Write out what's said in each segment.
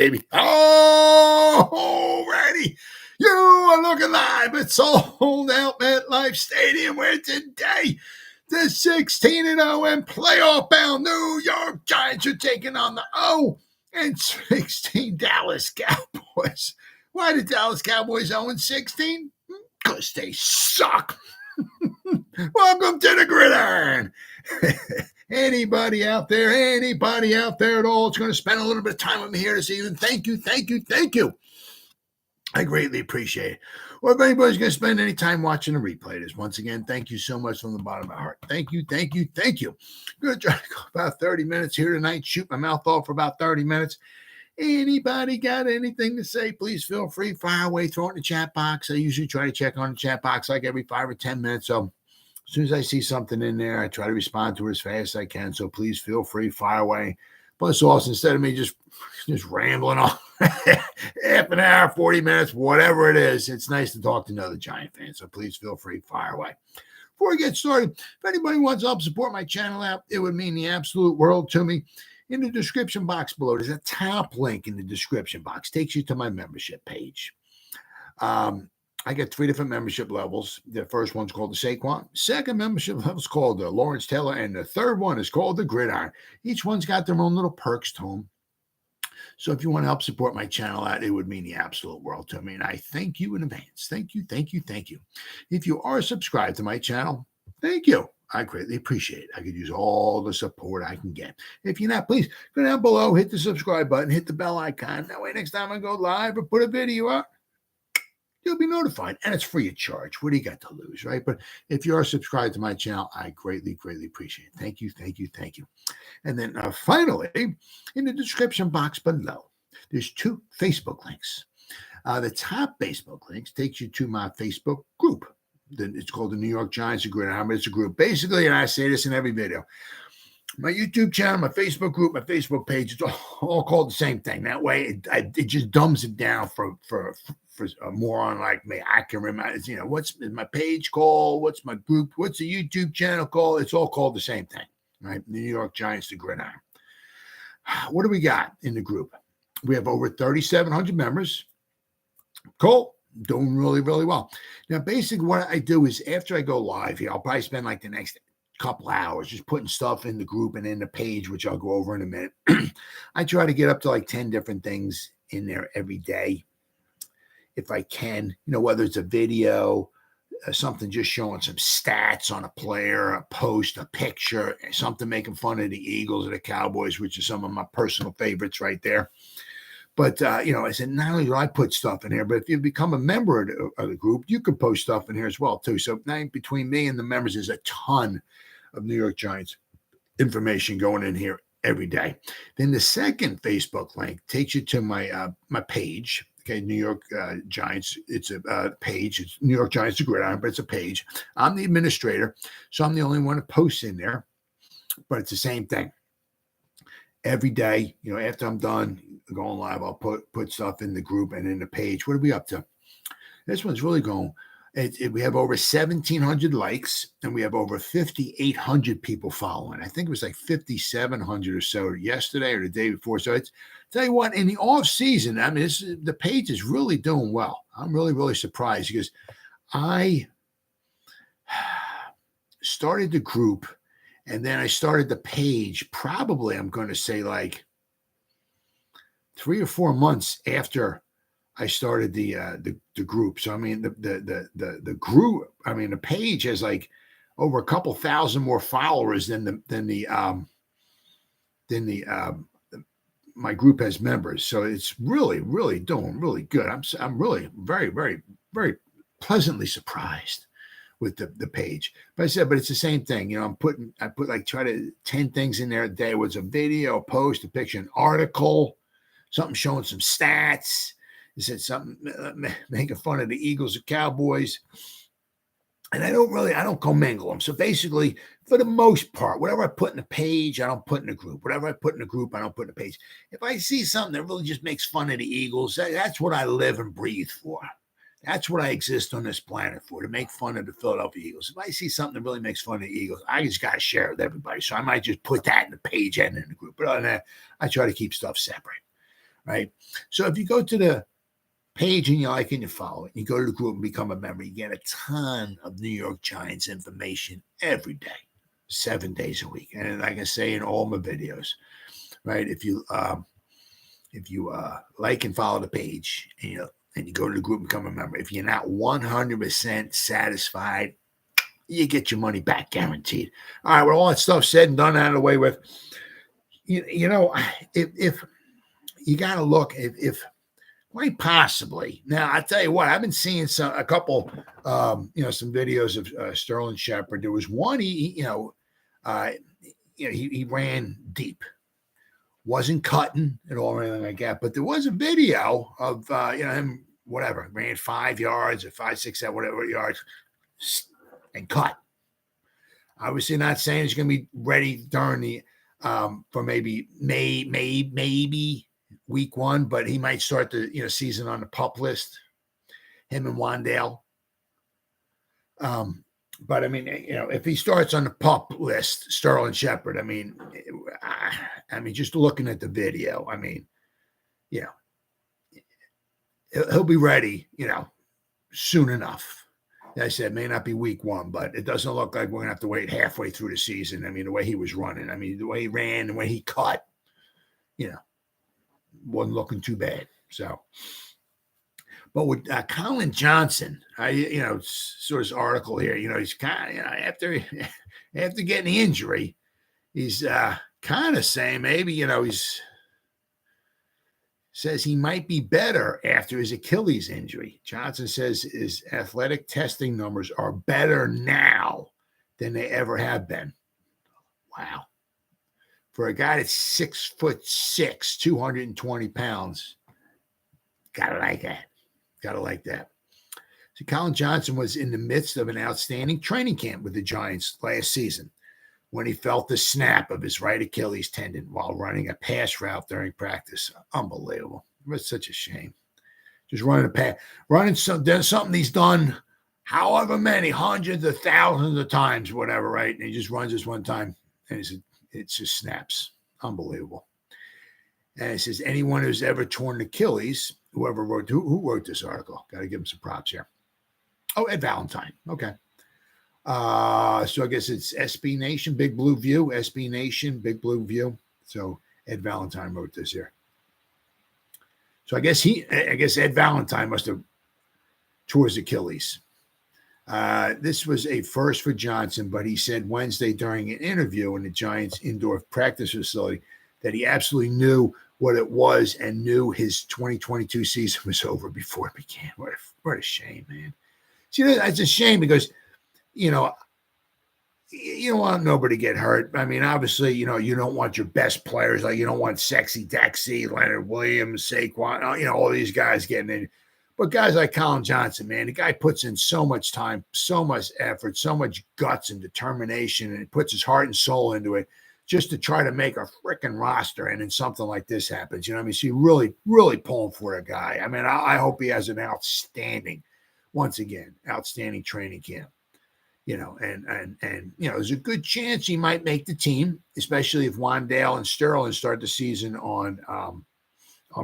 baby. Oh, already. You are looking live at Sold Out MetLife Stadium, where today the 16-0 and playoff-bound New York Giants are taking on the 0-16 Dallas Cowboys. Why the Dallas Cowboys 0-16? Because they suck. Welcome to the Gridiron. Anybody out there at all is going to spend a little bit of time with me here this evening, thank you. I greatly appreciate it. Or if anybody's going to spend any time watching a replay of this, once again, thank you so much from the bottom of my heart. Thank you. I'm going to try to go about 30 minutes here tonight, shoot my mouth off for about 30 minutes. Anybody got anything to say, please feel free, fire away, throw it in the chat box. I usually try to check on the chat box like every 5 or 10 minutes, so as soon as I see something in there, I try to respond to it as fast as I can. So please feel free, fire away. Plus, also, instead of me just rambling on half an hour, 40 minutes, whatever it is, it's nice to talk to another Giant fan. So please feel free, fire away. Before we get started, if anybody wants to help support my channel out, it would mean the absolute world to me. In the description box below, there's a top link in the description box. Takes you to my membership page. I get 3 different membership levels. The first one's called the Saquon. Second membership level is called the Lawrence Taylor. And the third one is called the Gridiron. Each one's got their own little perks to them. So if you want to help support my channel out, it would mean the absolute world to me. And I thank you in advance. Thank you. If you are subscribed to my channel, thank you. I greatly appreciate it. I could use all the support I can get. If you're not, please go down below, hit the subscribe button, hit the bell icon. That way next time I go live or put a video up, you'll be notified, and it's free of charge. What do you got to lose, right? But if you are subscribed to my channel, I greatly appreciate it. Thank you. And then finally, in the description box below, there's 2 Facebook links. The top Facebook links takes you to my Facebook group. It's called the New York Giants Gridiron. It's a group. Basically, and I say this in every video, my YouTube channel, my Facebook group, my Facebook page, it's all called the same thing. That way, it just dumbs it down for a moron like me. I can remember, what's my page called? What's my group? What's the YouTube channel called? It's all called the same thing, right? New York Giants, the Gridiron. What do we got in the group? We have over 3,700 members. Cool. Doing really well. Now, basically what I do is after I go live here, I'll probably spend like the next couple hours just putting stuff in the group and in the page, which I'll go over in a minute. I try to get up to like 10 different things in there every day if I can, whether it's a video, something just showing some stats on a player, a post, a picture, something making fun of the Eagles or the Cowboys, which are some of my personal favorites right there. But, I said, not only do I put stuff in here, but if you become a member of the group, you can post stuff in here as well, too. So now between me and the members, there's a ton of New York Giants information going in here every day. Then the second Facebook link takes you to my page. Okay, New York Giants. It's a page. It's New York Giants, the Gridiron, but it's a page. I'm the administrator, so I'm the only one that posts in there. But it's the same thing. Every day, after I'm done going live, I'll put stuff in the group and in the page. What are we up to? This one's really going. We have over 1,700 likes, and we have over 5,800 people following. I think it was like 5,700 or so yesterday or the day before. So tell you what, in the off season, I mean, the page is really doing well. I'm really surprised because I started the group, and then I started the page. Probably, I'm going to say like 3 or 4 months after I started the group. So I mean the group, I mean the page has like over a couple thousand more followers than my group has members. So it's really doing really good. I'm really very pleasantly surprised with the page. But it's the same thing. I put like 10 things in there a day. What's a video, a post, a picture, an article, something showing some stats. It said something making fun of the Eagles or Cowboys. And I don't commingle them. So basically, for the most part, whatever I put in the page, I don't put in the group. Whatever I put in the group, I don't put in the page. If I see something that really just makes fun of the Eagles, that's what I live and breathe for. That's what I exist on this planet for, to make fun of the Philadelphia Eagles. If I see something that really makes fun of the Eagles, I just got to share it with everybody. So I might just put that in the page and in the group. But other than that, I try to keep stuff separate. right? So if you go to the page and you like and you follow it, you go to the group and become a member, you get a ton of New York Giants information every day, 7 days a week. And like I say in all my videos, right? If you like and follow the page and you go to the group and become a member, if you're not 100% satisfied, you get your money back guaranteed. All right, with all that stuff said and done, out of the way with, if you got to look, if quite possibly. Now, I tell you what, I've been seeing a couple, some videos of Sterling Shepard. There was one, he ran deep, wasn't cutting at all or anything like that. But there was a video of him, whatever, ran 5 yards or 5, 6, 7, whatever yards, and cut. Obviously, not saying he's going to be ready during the for maybe week 1, but he might start the season on the PUP list, him and Wan'Dale. But I mean, if he starts on the PUP list, Sterling Shepard, I mean, just looking at the video, I mean, he'll be ready, soon enough. As I said, may not be week 1, but it doesn't look like we're gonna have to wait halfway through the season. I mean, the way he was running, I mean, the way he ran, the way he cut, wasn't looking too bad. So, but with Collin Johnson, saw this article here. He's kind of, after getting the injury, he's kind of saying maybe says he might be better after his Achilles injury. Johnson says his athletic testing numbers are better now than they ever have been. Wow. For a guy that's 6'6", 220 pounds, gotta like that. So Collin Johnson was in the midst of an outstanding training camp with the Giants last season when he felt the snap of his right Achilles tendon while running a pass route during practice. Unbelievable. It was such a shame. Just running something he's done however many hundreds of thousands of times, whatever, right? And he just runs this one time and it just snaps. Unbelievable. And it says anyone who's ever torn Achilles, who wrote this article? Got to give him some props here. Oh, Ed Valentine. Okay. So I guess it's SB Nation, Big Blue View, SB Nation, Big Blue View. So Ed Valentine wrote this here. So I guess Ed Valentine must have tore his Achilles. This was a first for Johnson, but he said Wednesday during an interview in the Giants indoor practice facility that he absolutely knew what it was and knew his 2022 season was over before it began. What a shame, man. See, it's a shame because, you don't want nobody to get hurt. I mean, obviously, you don't want your best players. Like, you don't want Sexy Dexy, Leonard Williams, Saquon, all these guys getting in. But guys like Collin Johnson, man, the guy puts in so much time, so much effort, so much guts and determination, and he puts his heart and soul into it just to try to make a freaking roster. And then something like this happens. So you really, really pulling for a guy. I mean, I hope he has an outstanding training camp. There's a good chance he might make the team, especially if Wan'Dale and Sterling start the season on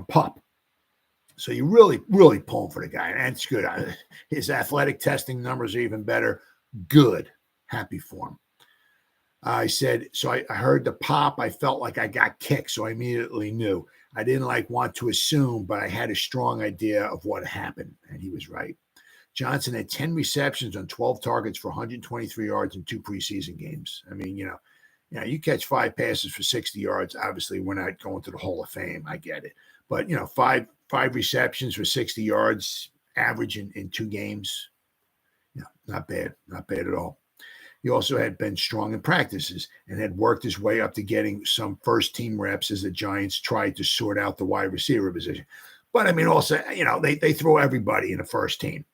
PUP. So you're really, really pulling for the guy. And that's good. His athletic testing numbers are even better. Good. Happy for him. I said, so I heard the pop. I felt like I got kicked, so I immediately knew. I didn't want to assume, but I had a strong idea of what happened. And he was right. Johnson had 10 receptions on 12 targets for 123 yards in 2 preseason games. I mean, you catch 5 passes for 60 yards. Obviously, we're not going to the Hall of Fame. I get it. But, 5 receptions for 60 yards average in 2 games. Not bad. Not bad at all. He also had been strong in practices and had worked his way up to getting some first-team reps as the Giants tried to sort out the wide receiver position. But, I mean, also, they throw everybody in the first team.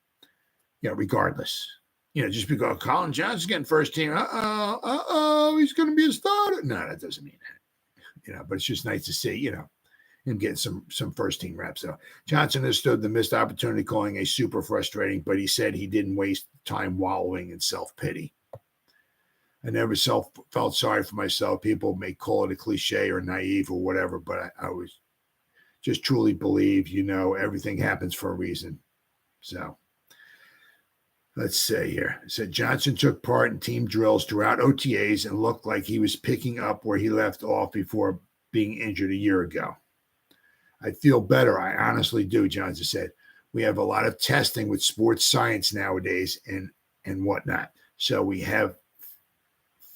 Regardless, just because Collin Johnson's getting first team, he's going to be a starter. No, that doesn't mean that, but it's just nice to see, him getting some first team reps. So Johnson understood the missed opportunity, calling a super frustrating, but he said he didn't waste time wallowing in self-pity. I never felt sorry for myself. People may call it a cliche or naive or whatever, but I was just truly believe, everything happens for a reason. So let's see here. It said Johnson took part in team drills throughout OTAs and looked like he was picking up where he left off before being injured a year ago. I feel better. I honestly do, Johnson said. We have a lot of testing with sports science nowadays and whatnot. So we have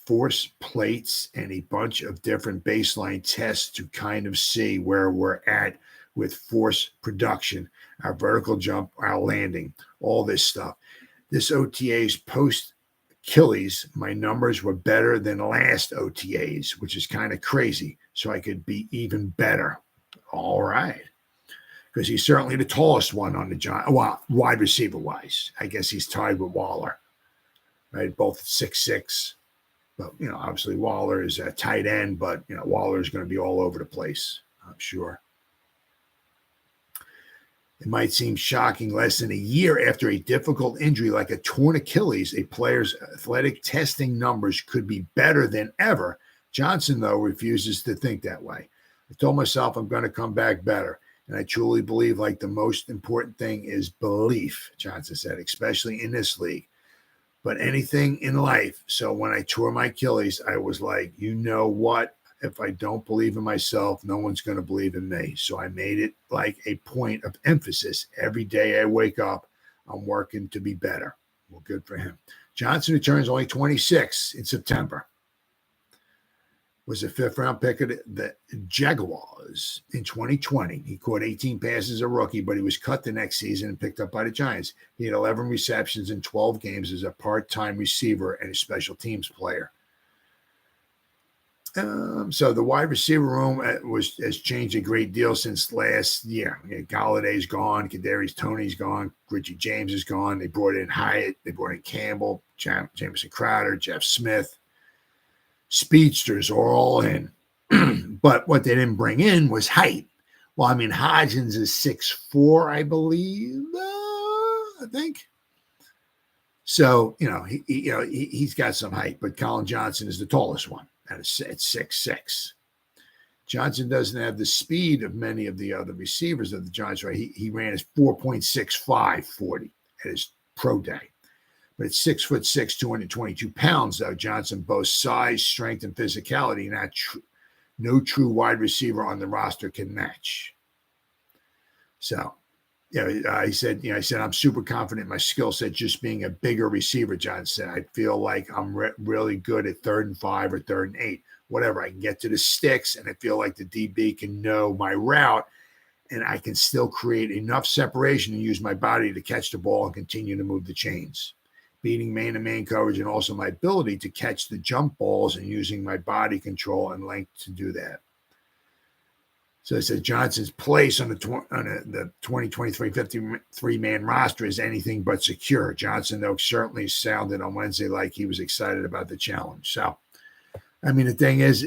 force plates and a bunch of different baseline tests to kind of see where we're at with force production, our vertical jump, our landing, all this stuff. This OTA's post Achilles, my numbers were better than last OTAs, which is kind of crazy. So I could be even better. All right. Because he's certainly the tallest one on the wide receiver wise. I guess he's tied with Waller, right? Both 6'6". But, obviously Waller is a tight end, but, Waller is going to be all over the place, I'm sure. It might seem shocking less than a year after a difficult injury like a torn Achilles, a player's athletic testing numbers could be better than ever. Johnson, though, refuses to think that way. I told myself I'm going to come back better. And I truly believe the most important thing is belief, Johnson said, especially in this league. But anything in life. So when I tore my Achilles, I was like, you know what? If I don't believe in myself, no one's going to believe in me. So I made it like a point of emphasis. Every day I wake up, I'm working to be better. Well, good for him. Johnson, who turns only 26 in September, was a fifth-round pick of the Jaguars in 2020. He caught 18 passes as a rookie, but he was cut the next season and picked up by the Giants. He had 11 receptions in 12 games as a part-time receiver and a special teams player. So the wide receiver room has changed a great deal since last year. Golladay's gone, Kadarius Toney's gone, Richie James is gone. They brought in Hyatt, they brought in Campbell, Jamison Crowder, Jeff Smith. Speedsters are all in. But what they didn't bring in was height. Well, Hodgins is 6'4", I believe. I think. So, he's got some height, but Collin Johnson is the tallest one at 6'6". Johnson doesn't have the speed of many of the other receivers of the Giants, right? He ran his 4.65 40 at his pro day. But at 6'6", 222 pounds, though, Johnson boasts size, strength, and physicality. No true wide receiver on the roster can match. So, he said, I'm super confident in my skill set, just being a bigger receiver. Johnson said, I feel like I'm really good at 3rd and 5 or 3rd and 8, whatever. I can get to the sticks, and I feel like the DB can know my route, and I can still create enough separation and use my body to catch the ball and continue to move the chains. Beating man-to-man coverage, and also my ability to catch the jump balls and using my body control and length to do that. So it said Johnson's place on the 2023 53-man roster is anything but secure. Johnson, though, certainly sounded on Wednesday like he was excited about the challenge. So, the thing is,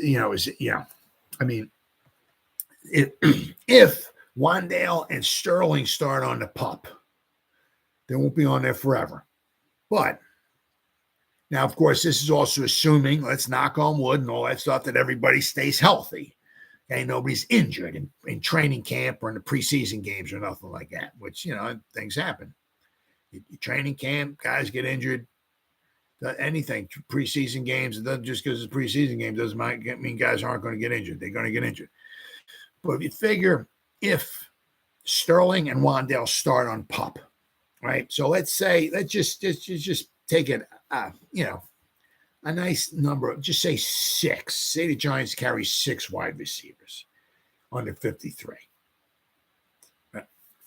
if Wan'Dale and Sterling start on the pup, they won't be on there forever. But now, of course, this is also assuming, let's knock on wood and all that stuff, that everybody stays healthy. Okay, nobody's injured in training camp or in the preseason games or nothing like that, which, things happen. Training camp, guys get injured. Anything, preseason games, it doesn't just because it's a preseason game doesn't mean guys aren't going to get injured. They're going to get injured. But if you figure if Sterling and Wan'Dale start on pup, right? So let's just take it, a nice number, just say 6. Say the Giants carry 6 wide receivers under 53. Right.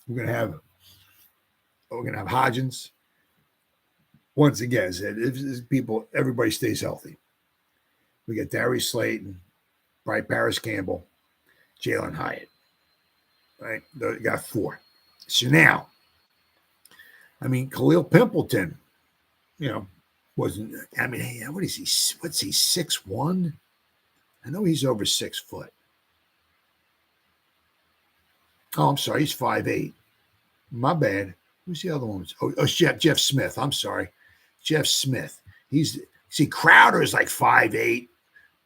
We're gonna have Hodgins. Once again, if people, everybody stays healthy. We got Darius Slayton, Bryce Paris Campbell, Jalen Hyatt. Right, you got 4. So now, Khalil Pimpleton, wasn't, what is he? What's he, 6'1"? I know he's over 6 foot. Oh, I'm sorry, he's 5'8". My bad. Who's the other one? Oh, Jeff Smith. I'm sorry. Jeff Smith. Crowder is like 5'8".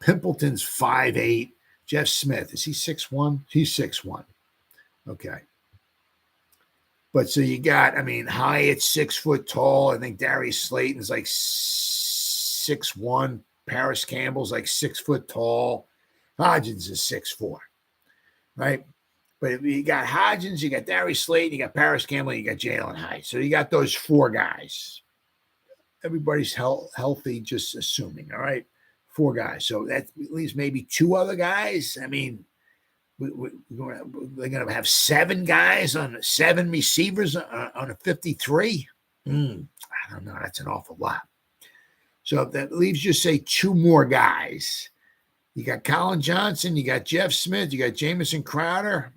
Pimpleton's 5'8". Jeff Smith, is he 6'1"? He's 6'1". Okay. But so you got, Hyatt 6 foot tall. I think Darius Slayton's like 6'1". Paris Campbell's like 6 foot tall. Hodgins is 6'4", right? But if you got Hodgins, you got Darius Slayton, you got Paris Campbell, you got Jalen Hyatt. So you got those 4 guys. Everybody's healthy, just assuming, all right? 4 guys. So that leaves maybe 2 other guys. They're going to have 7 guys on 7 receivers on a 53. I don't know. That's an awful lot. So that leaves you, say, 2 more guys. You got Collin Johnson, you got Jeff Smith, you got Jamison Crowder.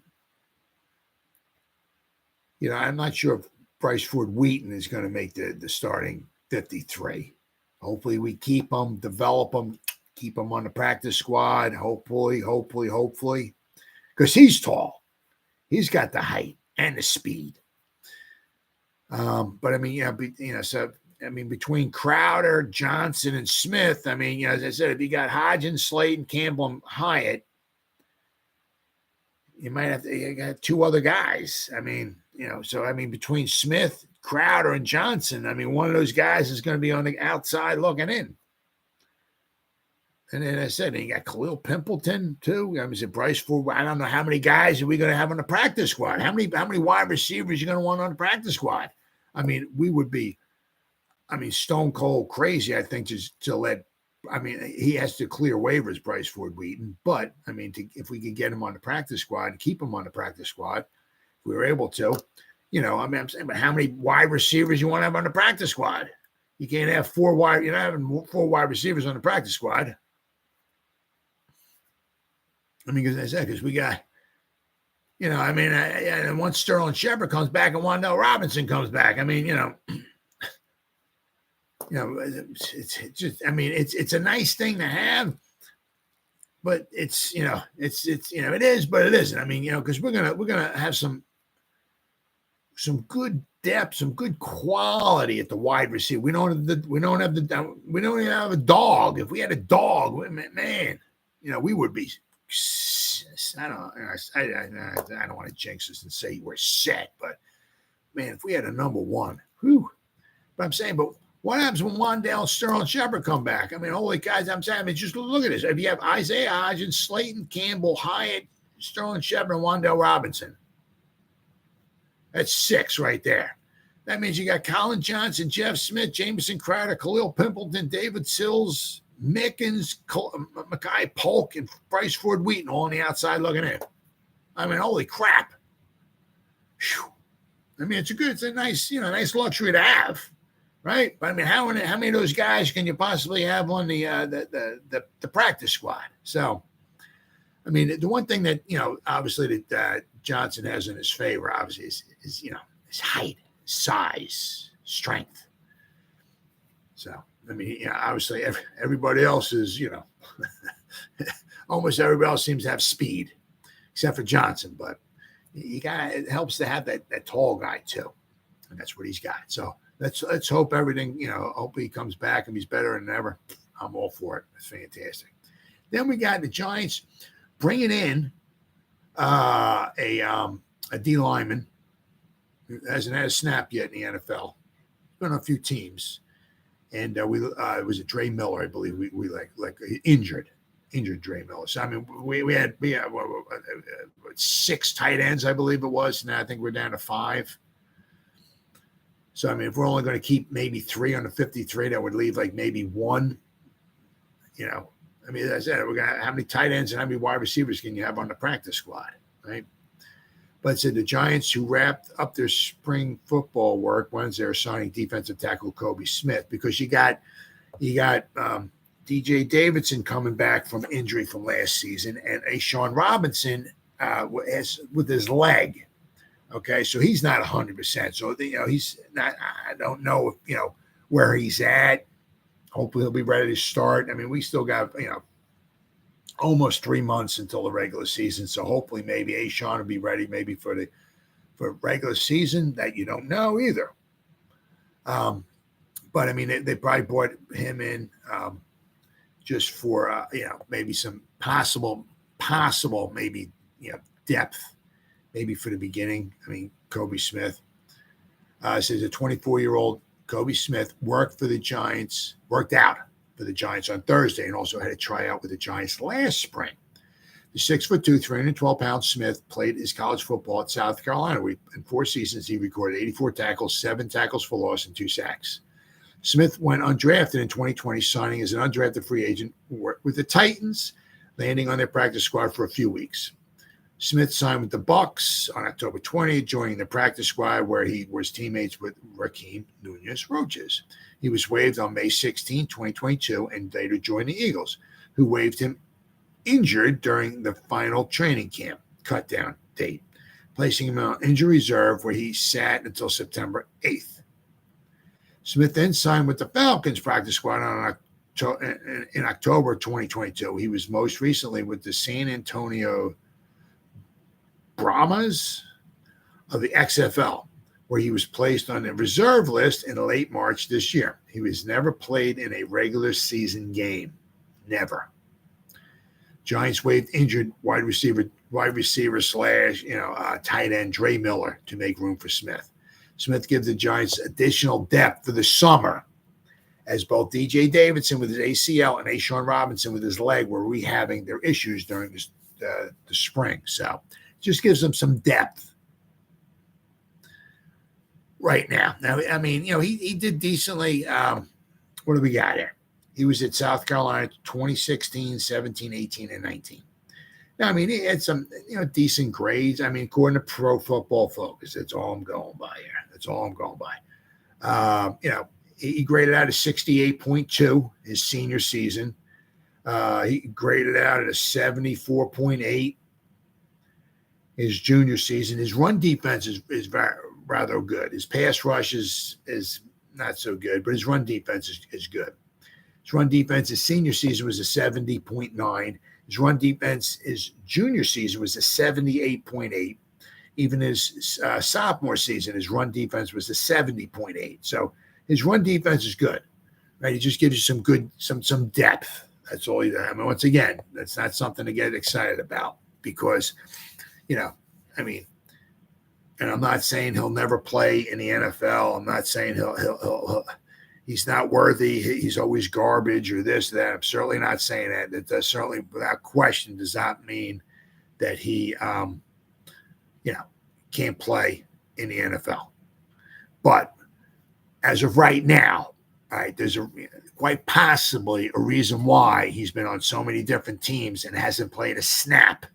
I'm not sure if Bryce Ford Wheaton is going to make the starting 53. Hopefully we keep him, develop him, keep him on the practice squad. Hopefully. Because he's tall. He's got the height and the speed. Between Crowder, Johnson, and Smith, as I said, if you got Hodgins, Slayton, Campbell, and Hyatt, you might have to, you got 2 other guys. Between Smith, Crowder, and Johnson, one of those guys is going to be on the outside looking in. And then I said, you got Khalil Pimpleton too. Bryce Ford. I don't know how many guys are we going to have on the practice squad. How many wide receivers you're going to want on the practice squad? We would be, stone cold crazy. I think just to let. He has to clear waivers, Bryce Ford Wheaton. But if we could get him on the practice squad and keep him on the practice squad, if we were able to, I'm saying, but how many wide receivers you want to have on the practice squad? You can't have 4 wide. You're not having 4 wide receivers on the practice squad. Because we got, and once Sterling Shepard comes back and Wan'Dale Robinson comes back, it's just, it's a nice thing to have, but it is, but it isn't. Because we're gonna have some good depth, some good quality at the wide receiver. We don't even have a dog. If we had a dog, man, we would be. I don't want to jinx this and say we're set, but man, if we had a number 1, whew. But I'm saying, but what happens when Wan'Dale and Sterling Shepard come back? Holy guys, I'm saying, just look at this. If you have Isaiah Hodgins, Slayton, Campbell, Hyatt, Sterling Shepard, and Wan'Dale Robinson, that's 6 right there. That means you got Collin Johnson, Jeff Smith, Jamison Crowder, Khalil Pimpleton, David Sills, Mickens, Mekhi Polk, and Bryce Ford Wheaton all on the outside looking in. Holy crap. Whew. It's a nice, nice luxury to have, right? But how many of those guys can you possibly have on the practice squad? So, the one thing that, obviously that Johnson has in his favor, obviously, is his height, size, strength. So, obviously everybody else is, almost everybody else seems to have speed, except for Johnson. But it helps to have that tall guy too, and that's what he's got. So let's hope everything, hope he comes back and he's better than ever. I'm all for it. It's fantastic. Then we got the Giants bringing in a D lineman who hasn't had a snap yet in the NFL. Been on a few teams. And it was a Dre Miller, I believe. We injured Dre Miller. So we had 6 tight ends, I believe it was. Now I think we're down to 5. So if we're only going to keep maybe 3 on the 53, that would leave maybe 1. As I said, we're gonna how many tight ends and how many wide receivers can you have on the practice squad, right? But said the Giants, who wrapped up their spring football work Wednesday, are signing defensive tackle Kobe Smith, because you got DJ Davidson coming back from injury from last season, and A'Shawn Robinson with his leg. Okay, so he's not 100%. So he's not. I don't know if where he's at. Hopefully he'll be ready to start. We still got almost 3 months until the regular season. So hopefully maybe A'Shawn will be ready maybe for regular season. That you don't know either. But they probably brought him in just for maybe some possible maybe depth maybe for the beginning. I mean, Kobe Smith. Says a 24-year-old Kobe Smith worked out for the Giants on Thursday and also had a tryout with the Giants last spring. The 6'2", 312-pound Smith played his college football at South Carolina. In 4 seasons, he recorded 84 tackles, 7 tackles for loss, and 2 sacks. Smith went undrafted in 2020, signing as an undrafted free agent with the Titans, landing on their practice squad for a few weeks. Smith signed with the Bucs on October 20th, joining the practice squad where he was teammates with Raheem Nunez-Roches. He was waived on May 16, 2022, and later joined the Eagles, who waived him injured during the final training camp cut-down date, placing him on injury reserve where he sat until September 8th. Smith then signed with the Falcons practice squad in October 2022. He was most recently with the San Antonio Brahmas of the XFL, where he was placed on the reserve list in late March this year. He was never played in a regular season game. Never. Giants waived injured wide receiver / tight end Dre Miller to make room for Smith. Smith gives the Giants additional depth for the summer, as both DJ Davidson with his ACL and A'Shawn Robinson with his leg were rehabbing their issues during the spring. So just gives them some depth right now. Now, I mean, he did decently. What do we got here? He was at South Carolina 2016, 17, 18, and 19. Now, I mean, he had some, decent grades. I mean, according to Pro Football Focus, that's all I'm going by here. That's all I'm going by. He graded out a 68.2 his senior season. He graded out at a 74.8 his junior season. His run defense is rather good. His pass rush is not so good, but his run defense is good. His run defense his senior season was a 70.9. His run defense his junior season was a 78.8. Even his sophomore season, his run defense was a 70.8. So his run defense is good, right? He just gives you some depth. That's all. I mean, once again, that's not something to get excited about because, and I'm not saying he'll never play in the NFL. I'm not saying he's not worthy. He's always garbage or this or that. I'm certainly not saying that. That does certainly, without question, does not mean that he, can't play in the NFL. But as of right now, all right, there's quite possibly a reason why he's been on so many different teams and hasn't played a snap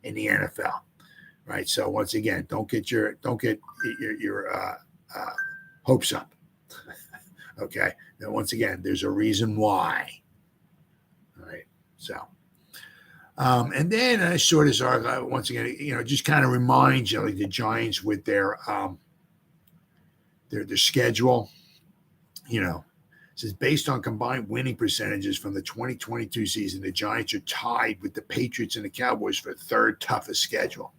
in the NFL. Right. So once again, don't get your hopes up. Okay. Now, once again, there's a reason why. All right. So, and then I saw this article once again. Just kind of reminds you, like the Giants with their schedule. It says based on combined winning percentages from the 2022 season, the Giants are tied with the Patriots and the Cowboys for the third toughest schedule.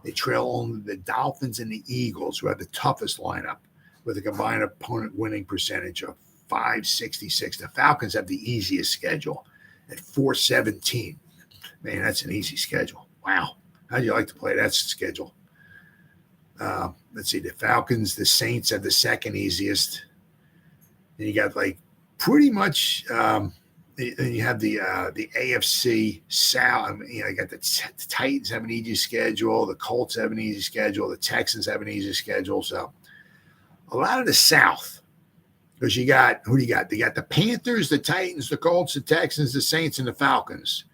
They trail only the Dolphins and the Eagles, who have the toughest lineup, with a combined opponent winning percentage of .566. The Falcons have the easiest schedule at .417. Man, that's an easy schedule. Wow. How'd you like to play that schedule? Let's see. The Falcons, the Saints have the second easiest. And you got pretty much and you have the AFC South. You got the Titans have an easy schedule. The Colts have an easy schedule. The Texans have an easy schedule. So a lot of the South, because who do you got? They got the Panthers, the Titans, the Colts, the Texans, the Saints, and the Falcons.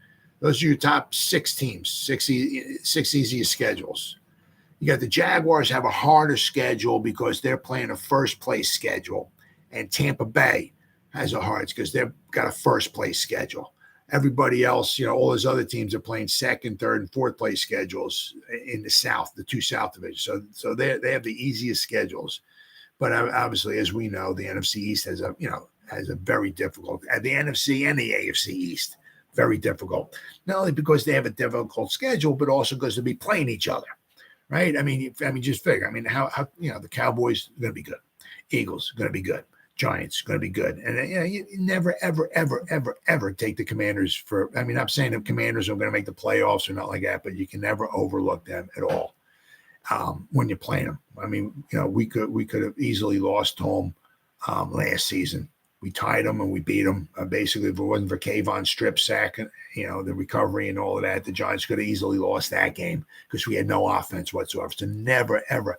Those are your top 6 teams, six easiest schedules. You got the Jaguars have a harder schedule because they're playing a first-place schedule, and Tampa Bay has a hard because they've got a first-place schedule. Everybody else, all those other teams are playing second, third, and fourth-place schedules in the South, the 2 South divisions. So they have the easiest schedules. But obviously, as we know, the NFC East has a very difficult, the NFC and the AFC East, very difficult. Not only because they have a difficult schedule, but also because they'll be playing each other, right? I mean, just figure. I mean, how the Cowboys are going to be good, Eagles are going to be good, Giants are going to be good, and you never, ever, ever, ever, ever take the Commanders for. I mean, I'm saying the Commanders are going to make the playoffs or not like that, but you can never overlook them at all. when you're playing them. I mean, we could have easily lost home last season. We tied them and we beat them. Basically, if it wasn't for Kayvon's strip sack, the recovery and all of that, the Giants could have easily lost that game because we had no offense whatsoever. So never, ever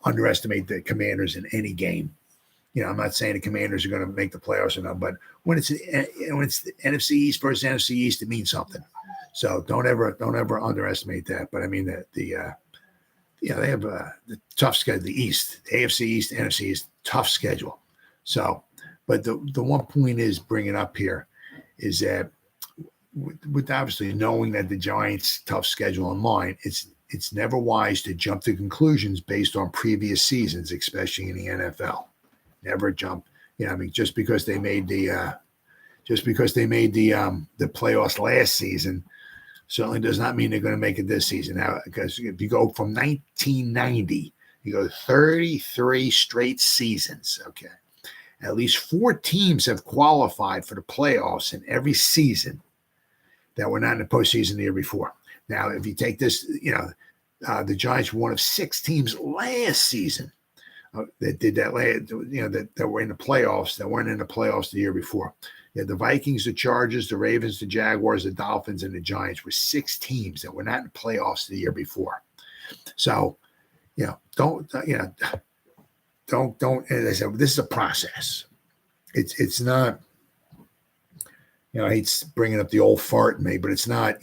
underestimate the Commanders in any game. I'm not saying the Commanders are going to make the playoffs or not, but when it's the NFC East versus NFC East, it means something. So don't ever underestimate that. But I mean they have the tough schedule. The East, the AFC East, NFC East, tough schedule. So, but the one point is bringing up here is that with obviously knowing that the Giants' tough schedule in mind, it's never wise to jump to conclusions based on previous seasons, especially in the NFL. Never jump. Just because they made the playoffs last season certainly does not mean they're going to make it this season. Now, because if you go from 1990, you go 33 straight seasons. Okay, at least 4 teams have qualified for the playoffs in every season that were not in the postseason the year before. Now, if you take this, the Giants were one of 6 teams last season that did that. That were in the playoffs that weren't in the playoffs the year before. Yeah, the Vikings, the Chargers, the Ravens, the Jaguars, the Dolphins, and the Giants were 6 teams that were not in the playoffs the year before. So, don't. As I said, this is a process. It's not. I hate bringing up the old fart in me, but it's not.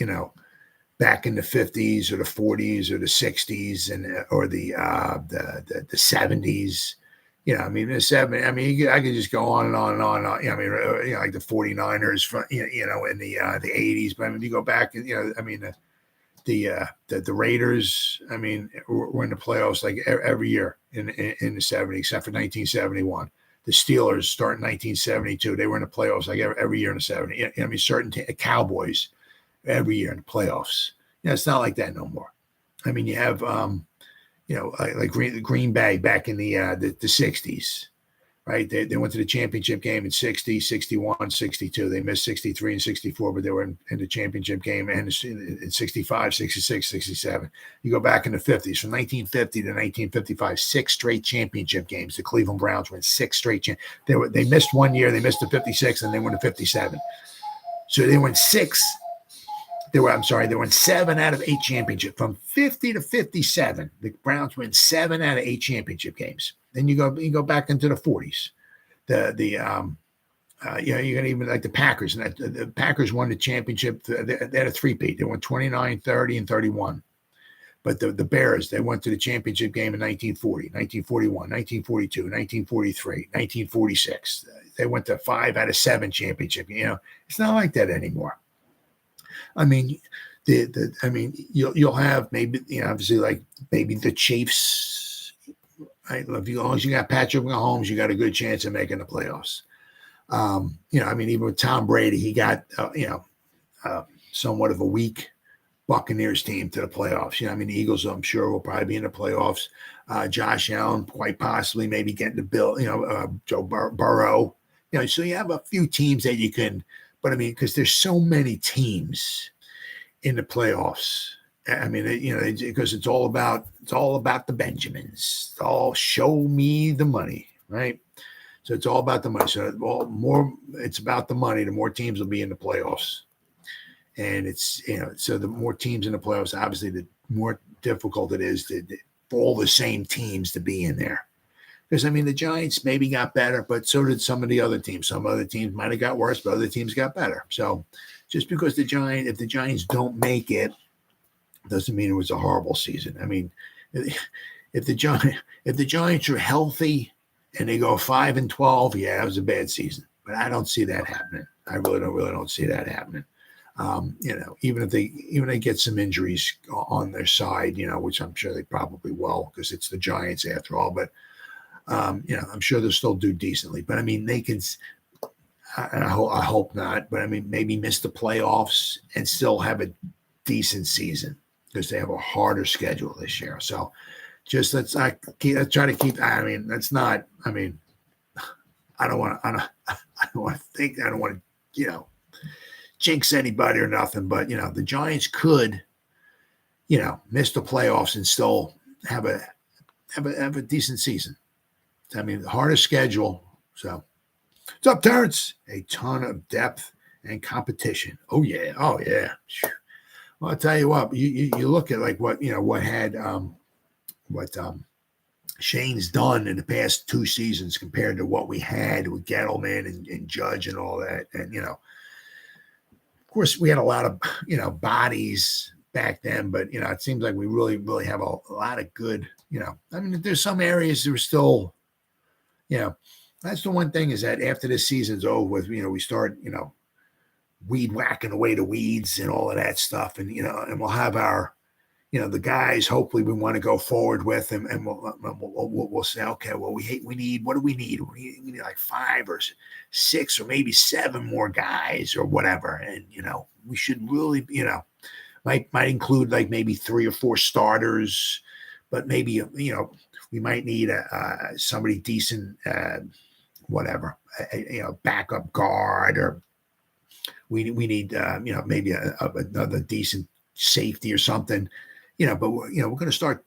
Back in the 50s or the 40s or the 60s or the 70s. The 70s. I could just go on and on and on. Like the 49ers from in the 80s. But if you go back and the Raiders. Were in the playoffs like every year in the 70s, except for 1971. The Steelers starting 1972. They were in the playoffs like every year in the 70s. Certain Cowboys every year in the playoffs. It's not like that no more. You have like Green Bay back in the 60s, right? They went to the championship game in 60, 61, 62. They missed 63 and 64, but they were in the championship game and in 65, 66, 67. You go back in the 50s, from 1950 to 1955, 6 straight championship games. The Cleveland Browns went 6 straight. They missed one year. They missed the 56 and they went to 57. So they went 6. They won 7 out of 8 championships. From 50 to 57, the Browns win 7 out of 8 championship games. Then you go back into the 40s. You can even like the Packers. And the Packers won the championship. They had a three-peat. They won 29, 30, and 31. But the Bears, they went to the championship game in 1940, 1941, 1942, 1943, 1946. They went to 5 out of 7 championship. It's not like that anymore. You'll have maybe, obviously like maybe the Chiefs. Right? As long as you got Patrick Mahomes, you got a good chance of making the playoffs. Even with Tom Brady, he got somewhat of a weak Buccaneers team to the playoffs. The Eagles, I'm sure, will probably be in the playoffs. Josh Allen, quite possibly, maybe getting the Bill. Joe Burrow. So you have a few teams that you can. But because there's so many teams in the playoffs, because it's all about the Benjamins. It's all show me the money, right? So it's all about the money. So it's about the money. The more teams will be in the playoffs, and it's so the more teams in the playoffs, obviously, the more difficult it is for all the same teams to be in there. Because, the Giants maybe got better, but so did some of the other teams. Some other teams might have got worse, but other teams got better. So just because if the Giants don't make it, doesn't mean it was a horrible season. If the Giants are healthy and they go 5-12, yeah, that was a bad season. But I don't see that happening. I really don't see that happening. Even if they get some injuries on their side, which I'm sure they probably will because it's the Giants after all. But I'm sure they'll still do decently, but they can. I hope not, but maybe miss the playoffs and still have a decent season because they have a harder schedule this year. So, just let's try to keep. That's not. I don't want to jinx anybody or nothing, but the Giants could, miss the playoffs and still have a decent season. I mean, the hardest schedule. So, what's up, Terrence? A ton of depth and competition. Oh yeah. Well, I'll tell you what. You look at like what Shane's done in the past 2 seasons compared to what we had with Gettleman and Judge and all that. And, of course, we had a lot of, bodies back then, but, it seems like we really, really have a lot of good, I mean, there's some areas that are still, that's the one thing is that after this season's over with, we start, weed whacking away the weeds and all of that stuff. And, and we'll have our, the guys, hopefully we want to go forward with them, and we'll say, okay, well, what do we need? We need like 5 or 6 or maybe 7 more guys or whatever. And, we should really, might include like maybe 3 or 4 starters, but maybe, we might need somebody decent, whatever, backup guard, or we need, maybe another decent safety or something. But we're going to start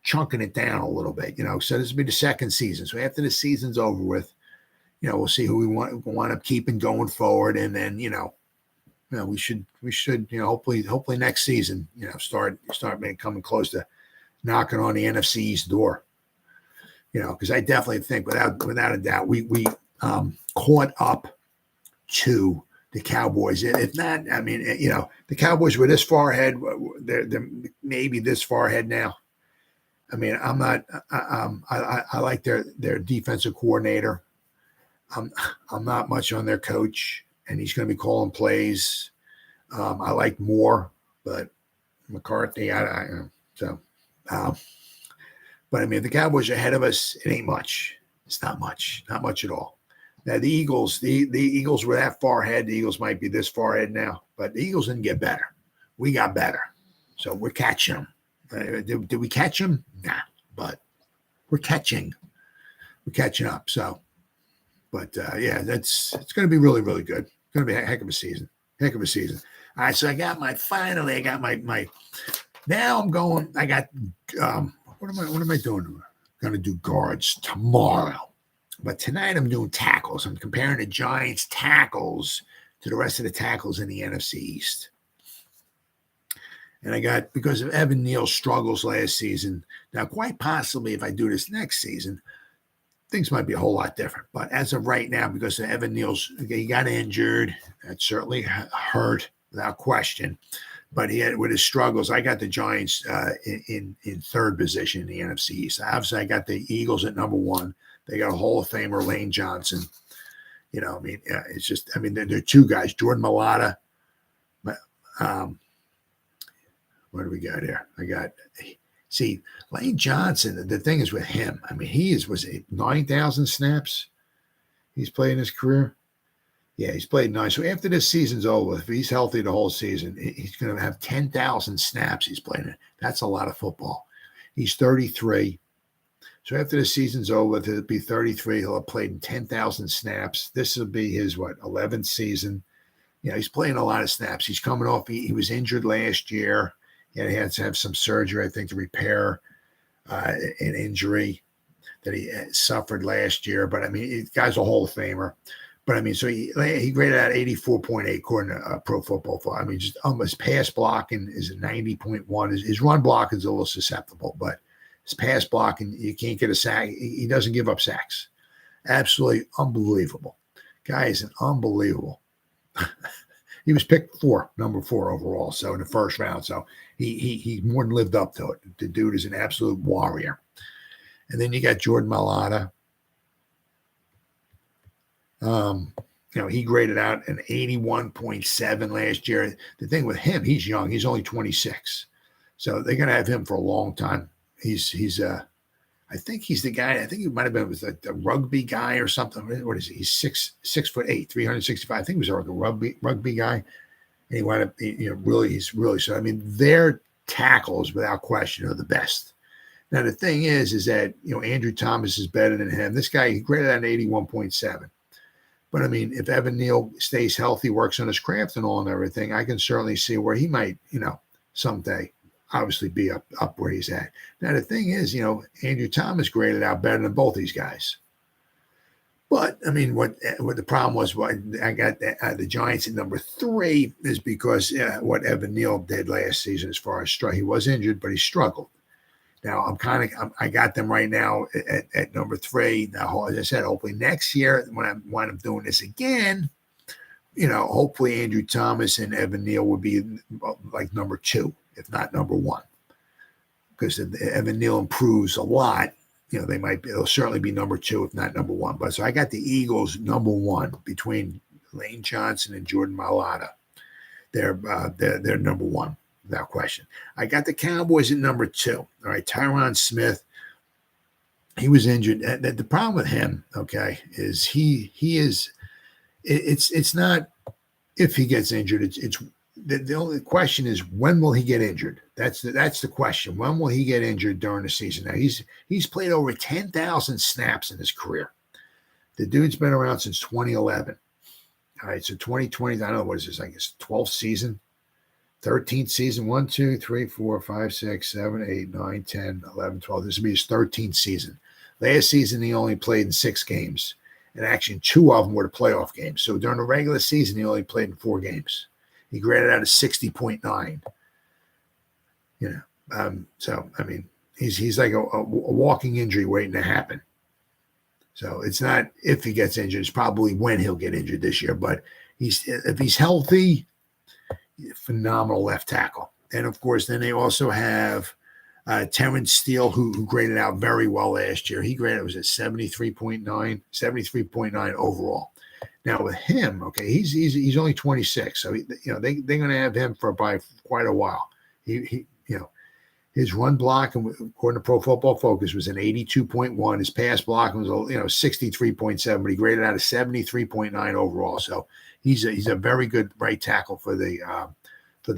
chunking it down a little bit, so this will be the second season. So after the season's over with, we'll see who we want to keep and going forward. And then, we should, hopefully next season, start coming close to knocking on the NFC East door, because I definitely think without a doubt, we caught up to the Cowboys. If not, I mean, the Cowboys were this far ahead. They're maybe this far ahead now. I mean, I'm not. I like their defensive coordinator. I'm not much on their coach, and he's going to be calling plays. I like Moore, but McCarthy. But I mean, if the Cowboys are ahead of us, it ain't much. It's not much at all. Now, the Eagles, the Eagles were that far ahead. The Eagles might be this far ahead now, but the Eagles didn't get better. We got better. So we're catching them. Did we catch them? Nah, but we're catching. We're catching up. So, but it's going to be really, really good. It's going to be a heck of a season. All right, so I got my now I'm going, what am I doing? I'm going to do guards tomorrow. But tonight I'm doing tackles. I'm comparing the Giants' tackles to the rest of the tackles in the NFC East. And because of Evan Neal's struggles last season, now quite possibly if I do this next season, things might be a whole lot different. But as of right now, because of Evan Neal's, he got injured. That certainly hurt without question. But with his struggles, I got the Giants in third position in the NFC East. Obviously, I got the Eagles at number 1. They got a Hall of Famer, Lane Johnson. It's just, there are 2 guys, Jordan Mailata. What do we got here? Lane Johnson, the thing is with him, was it 9,000 snaps he's played in his career? Yeah, he's played 9. So after this season's over, if he's healthy the whole season, he's going to have 10,000 snaps he's playing in. That's a lot of football. He's 33. So after the season's over, he'll be 33. He'll have played in 10,000 snaps. This will be his, 11th season. He's playing a lot of snaps. He's coming off. He was injured last year. He had to have some surgery, I think, to repair an injury that he suffered last year. But, the guy's a Hall of Famer. But, so he graded out 84.8 according to Pro Football Focus. Just almost pass blocking is a 90.1. His run blocking is a little susceptible, but his pass blocking, you can't get a sack. He doesn't give up sacks. Absolutely unbelievable. Guy is an unbelievable. He was picked number 4 overall, so in the first round. So he more than lived up to it. The dude is an absolute warrior. And then you got Jordan Mailata. He graded out an 81.7 last year. The thing with him, he's young. He's only 26. So they're going to have him for a long time. He's I think he's the guy. I think he might have been with a rugby guy or something. What is he? He's 6'8", 365. I think he was like a rugby guy. And he wound up, he's really so. Their tackles, without question, are the best. Now the thing is that Andrew Thomas is better than him. This guy, he graded out an 81.7. But if Evan Neal stays healthy, works on his craft and all and everything, I can certainly see where he might, someday. obviously be up where he's at. Now, the thing is, Andrew Thomas graded out better than both these guys. But, I mean, what the problem was, what I got the Giants at number 3 is because what Evan Neal did last season as far as he was injured, but he struggled. Now, I got them right now at number 3. Now, as I said, hopefully next year when I'm doing this again, hopefully Andrew Thomas and Evan Neal would be like number 2, if not number 1. Because if Evan Neal improves a lot, they'll certainly be number 2, if not number 1. But so I got the Eagles number 1 between Lane Johnson and Jordan Mailata. They're number 1. Without question. I got the Cowboys at number 2. All right, Tyron Smith. He was injured. The problem with him, okay, is he is. It's not if he gets injured. It's the only question is when will he get injured? That's the question. When will he get injured during the season? Now he's played over 10,000 snaps in his career. The dude's been around since 2011. All right, so 2020. I don't know what is this. I guess 12th season. 13th season, 1, 2, 3, 4, 5, 6, 7, 8, 9, 10, 11, 12. This will be his 13th season. Last season, he only played in 6 games. And actually, 2 of them were the playoff games. So during the regular season, he only played in 4 games. He graded out a 60.9. So, I mean, he's like a walking injury waiting to happen. So it's not if he gets injured. It's probably when he'll get injured this year. But if he's healthy, phenomenal left tackle. And of course, then they also have Terrence Steele, who graded out very well last year. He graded, was at 73.9 overall. Now with him, okay, he's only 26, so they're going to have him for by quite a while. He his run block, according to Pro Football Focus, was an 82.1. His pass block was 63.7, but he graded out a 73.9 overall. So he's a very good right tackle for the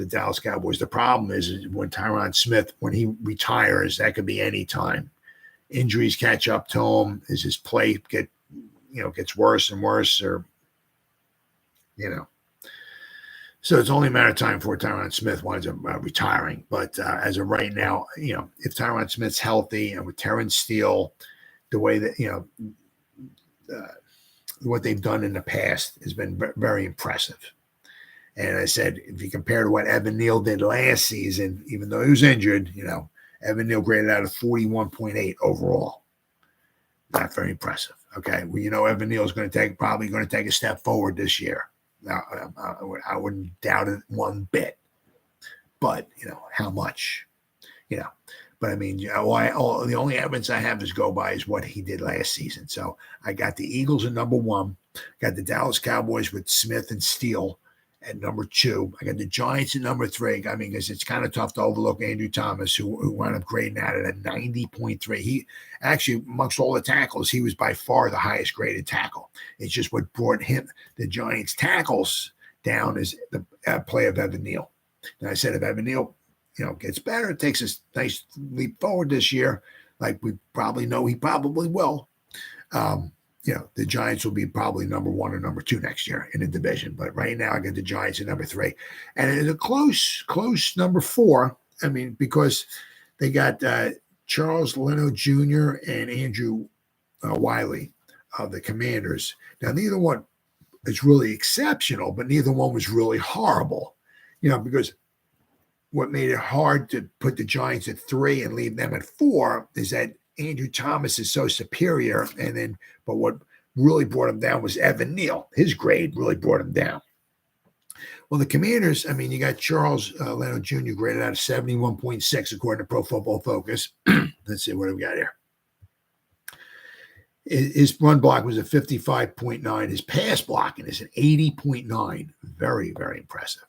Dallas Cowboys. The problem is when Tyron Smith, when he retires, that could be any time. Injuries catch up to him. As his play gets worse and worse, So it's only a matter of time before Tyron Smith winds up retiring. But as of right now, if Tyron Smith's healthy and with Terrence Steele, the way that, what they've done in the past has been very impressive. And I said, if you compare to what Evan Neal did last season, even though he was injured, Evan Neal graded out a 41.8 overall. Not very impressive. Okay. Well, Evan Neal is probably going to take a step forward this year. Now, I wouldn't doubt it one bit. But, how much? But I mean, the only evidence I have to go by is what he did last season. So I got the Eagles at number 1, got the Dallas Cowboys with Smith and Steele at number 2. I got the Giants at number 3. I mean, because it's kind of tough to overlook Andrew Thomas, who wound up grading out at a 90.3. He actually, amongst all the tackles, he was by far the highest graded tackle. It's just what brought the Giants tackles down is the play of Evan Neal. And I said, if Evan Neal, gets better, it takes a nice leap forward this year, like we probably know he probably will. The Giants will be probably number 1 or number 2 next year in the division. But right now, I got the Giants at number 3. And it's a close number 4. I mean, because they got Charles Leno Jr. and Andrew Wiley of the Commanders. Now, neither one is really exceptional, but neither one was really horrible. Because what made it hard to put the Giants at 3 and leave them at 4 is that Andrew Thomas is so superior. But what really brought him down was Evan Neal. His grade really brought him down. Well, the Commanders, I mean, you got Charles Leno Jr. graded out of 71.6 according to Pro Football Focus. Let's see, what do we got here? His run block was a 55.9. His pass blocking is an 80.9. Very, very impressive.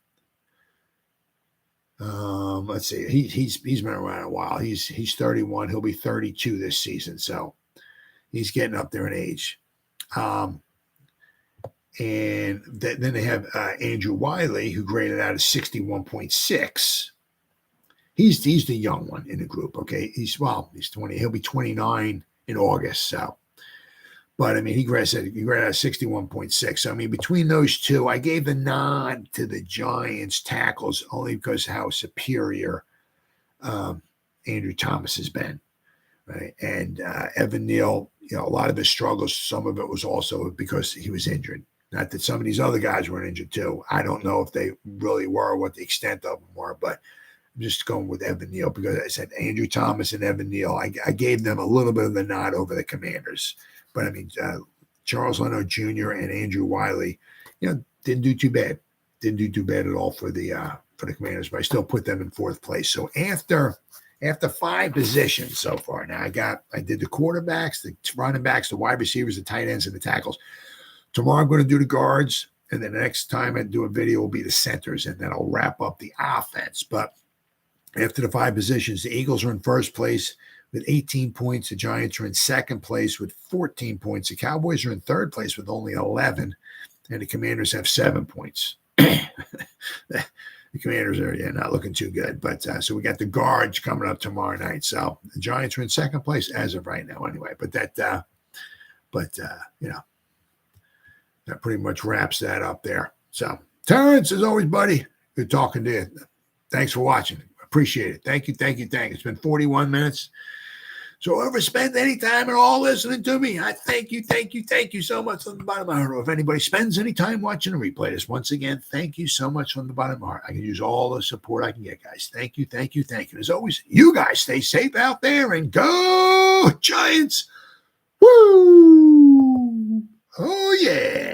Let's see. He's been around a while. He's 31. He'll be 32 this season. So he's getting up there in age. And then they have Andrew Wiley, who graded out a 61.6. He's the young one in the group. Okay. He's 20. He'll be 29 in August. So, but I mean, he graded out 61.6. So, I mean, between those two, I gave the nod to the Giants tackles only because how superior Andrew Thomas has been. Right. And Evan Neal, a lot of his struggles, some of it was also because he was injured. Not that some of these other guys weren't injured too. I don't know if they really were or what the extent of them were, but I'm just going with Evan Neal because I said Andrew Thomas and Evan Neal. I gave them a little bit of the nod over the Commanders. But I mean, Charles Leno Jr. and Andrew Wiley, didn't do too bad. Didn't do too bad at all for the Commanders, but I still put them in fourth place. So after 5 positions so far, now I did the quarterbacks, the running backs, the wide receivers, the tight ends, and the tackles. Tomorrow I'm going to do the guards, and then the next time I do a video will be the centers, and then I'll wrap up the offense. But after the 5 positions, the Eagles are in first place with 18 points. The Giants are in second place with 14 points. The Cowboys are in third place with only 11, and the Commanders have 7 points. The Commanders are not looking too good. But so we got the guards coming up tomorrow night. So the Giants are in second place as of right now anyway. But that pretty much wraps that up there. So Terrence, as always, buddy, good talking to you. Thanks for watching. Appreciate it. Thank you. It's been 41 minutes. So whoever spends any time at all listening to me, I thank you so much from the bottom of my heart. If anybody spends any time watching a replay this, once again, thank you so much from the bottom of my heart. I can use all the support I can get, guys. Thank you. And as always, you guys stay safe out there and go Giants. Woo! Oh, yeah.